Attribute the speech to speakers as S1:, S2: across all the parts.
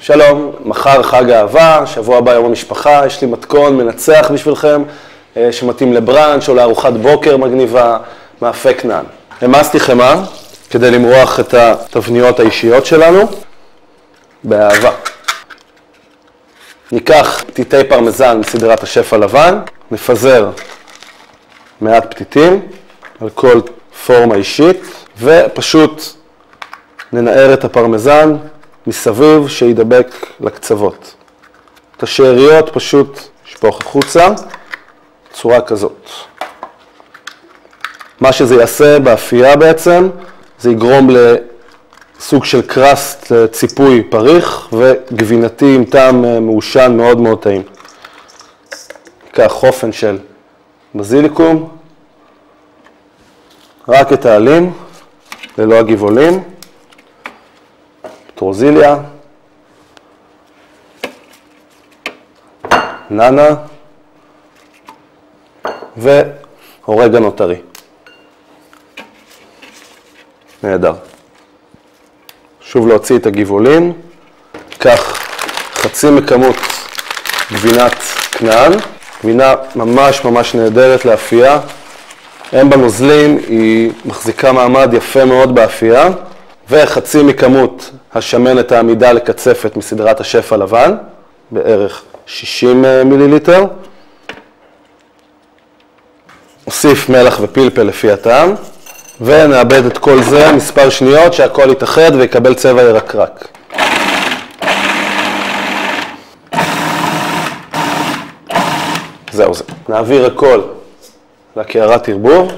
S1: שלום, מחר חג האהבה, שבוע הבא יום המשפחה, יש לי מתכון מנצח בשבילכם שמתאים לבראנץ' או לארוחת בוקר מגניבה, מאפה כנען. המסתי חמאה כדי למרוח את התבניות האישיות שלנו באהבה. ניקח פתיתי פרמזן מסדרת השף הלבן, נפזר מעט פתיתים על כל פורמה אישית ופשוט ננער את הפרמזן מסביב שידבק לקצוות. את השאריות פשוט שפוך החוצה, צורה כזאת. מה שזה יעשה באפייה בעצם, זה יגרום לסוג של קרסט, ציפוי פריך וגבינתי עם טעם מעושן מאוד מאוד טעים. ניקח חופן של בזיליקום, רק את העלים, ללא הגבעולים. טרוזיליה, נאנה ואורגנו טרי. נהדר. שוב להוציא את הגבעולים, קח חצי מכמות גבינת כנען, גבינה ממש נהדרת לאפייה, אין בה נוזלים, היא מחזיקה מעמד יפה מאוד באפייה, וחצי מכמות השמנת העמידה לקצפת מסדרת השף הלבן, בערך 60 מיליליטר. נוסיף מלח ופלפל לפי הטעם, ונאבד את כל זה מספר שניות שהכל יתאחד ויקבל צבע ירקרק. זהו זה. נעביר הכל לקערת ערבוב.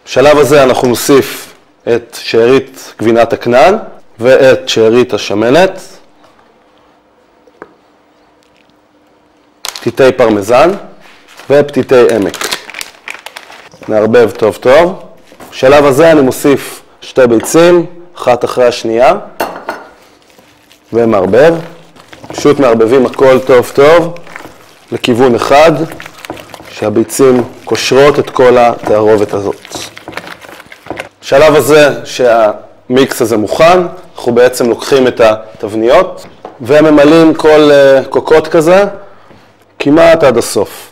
S1: בשלב הזה אנחנו נוסיף את שארית גבינת הכנען ואת שארית השמנת, פתיתי פרמזן ופתיתי עמק. נערבב טוב טוב. בשלב הזה אני מוסיף שתי ביצים, אחת אחרי השנייה, ומערבב. פשוט מערבבים הכל טוב טוב לכיוון אחד, שהביצים קושרות את כל התערובת הזאת. בשלב הזה שהמיקס הזה מוכן, אנחנו בעצם לוקחים את התבניות וממלאים כל קוקות כזה כמעט עד הסוף.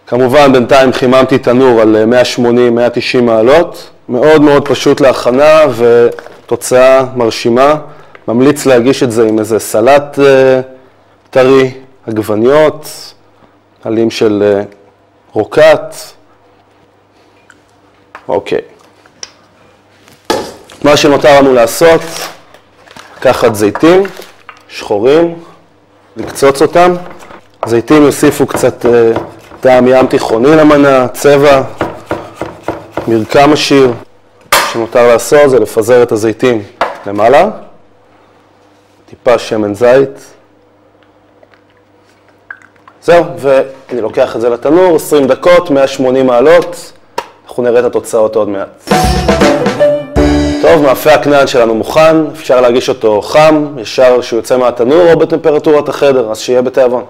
S1: כמובן בינתיים חיממתי תנור על 180-190 מעלות, מאוד פשוט להכנה ותוצאה מרשימה. ממליץ להגיש את זה עם איזה סלט טרי, עגבניות, עלים של רוקט. אוקיי. מה שנותר לנו לעשות, לקחת זיתים שחורים, לקצוץ אותם. זיתים יוסיפו קצת טעם ים תיכוני למנה, צבע, מרקם עשיר. מה שנותר לעשות זה לפזר את הזיתים למעלה, טיפה שמן זית. זהו, ואני לוקח את זה לתנור, 20 דקות, 180 מעלות. אנחנו נראה את התוצאות עוד מעט. טוב, מאפה הכנען שלנו מוכן, אפשר להגיש אותו חם, ישר שהוא יוצא מהתנור או בטמפרטורת החדר, אז שיהיה בתיאבון.